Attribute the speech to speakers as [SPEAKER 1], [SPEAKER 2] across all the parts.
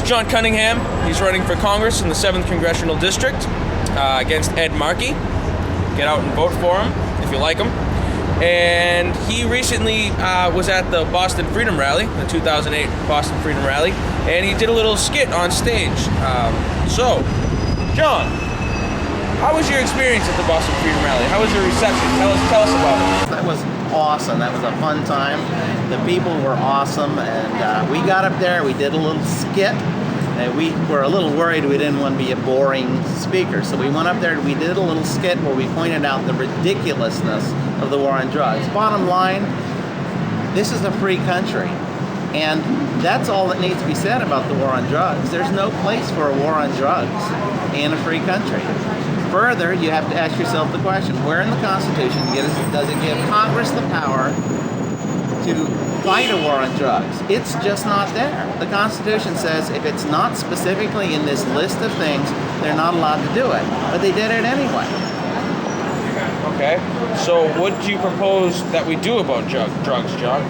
[SPEAKER 1] John Cunningham. He's running for Congress in the 7th Congressional District against Ed Markey. Get out and vote for him if you like him. And he recently was at the Boston Freedom Rally, the 2008 Boston Freedom Rally, and he did a little skit on stage. So, John, how was your experience at the Boston Freedom Rally? How was your reception? Tell us about it.
[SPEAKER 2] That was awesome. That was a fun time. The people were awesome, and we got up there, we did a little skit. We were a little worried we didn't want to be a boring speaker, so we went up there and we did a little skit where we pointed out the ridiculousness of the war on drugs. Bottom line, this is a free country, and that's all that needs to be said about the war on drugs. There's no place for a war on drugs in a free country. Further, you have to ask yourself the question, where in the Constitution does it give Congress the power to fight a war on drugs? It's just not there. The Constitution says if it's not specifically in this list of things, they're not allowed to do it. But they did it anyway.
[SPEAKER 1] Okay. So what do you propose that we do about drugs, John?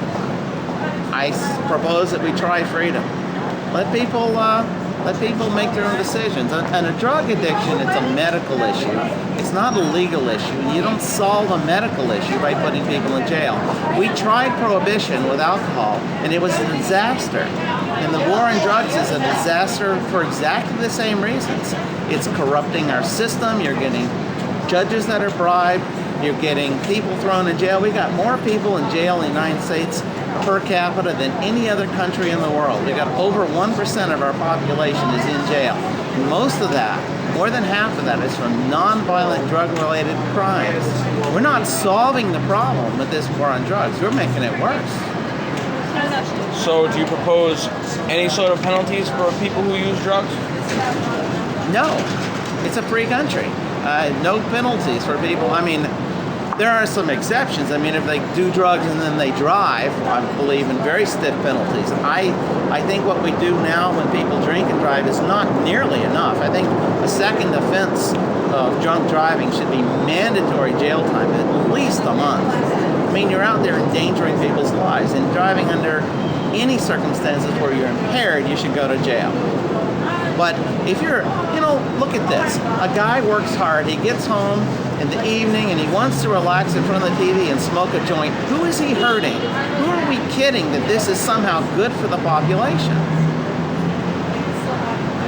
[SPEAKER 2] I propose that we try freedom. Let people make their own decisions. And a drug addiction, it's a medical issue. It's not a legal issue. And you don't solve a medical issue by putting people in jail. We tried prohibition with alcohol, and it was a disaster. And the war on drugs is a disaster for exactly the same reasons. It's corrupting our system. You're getting judges that are bribed. You're getting people thrown in jail. We got more people in jail in the United States per capita than any other country in the world. We got over 1% of our population is in jail. And most of that, more than half of that, is from nonviolent drug-related crimes. We're not solving the problem with this war on drugs. We're making it worse.
[SPEAKER 1] So do you propose any sort of penalties for people who use drugs?
[SPEAKER 2] No. It's a free country. No penalties for people. I mean, there are some exceptions. I mean, if they do drugs and then they drive, I believe in very stiff penalties. I think what we do now when people drink and drive is not nearly enough. I think a second offense of drunk driving should be mandatory jail time, at least a month. I mean, you're out there endangering people's lives, and driving under any circumstances where you're impaired, you should go to jail. But if you're, look at this. A guy works hard, he gets home in the evening and he wants to relax in front of the TV and smoke a joint. Who is he hurting? Who are we kidding that this is somehow good for the population?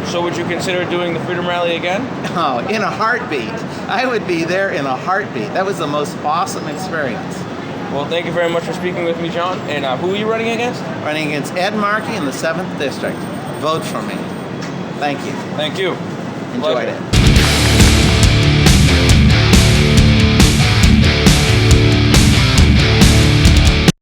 [SPEAKER 1] So would you consider doing the Freedom Rally again?
[SPEAKER 2] Oh, in a heartbeat. I would be there in a heartbeat. That was the most awesome experience.
[SPEAKER 1] Well, thank you very much for speaking with me, John. And who are you running against?
[SPEAKER 2] Running against Ed Markey in the 7th District. Vote for me. Thank you.
[SPEAKER 1] Thank you.
[SPEAKER 2] Enjoyed it.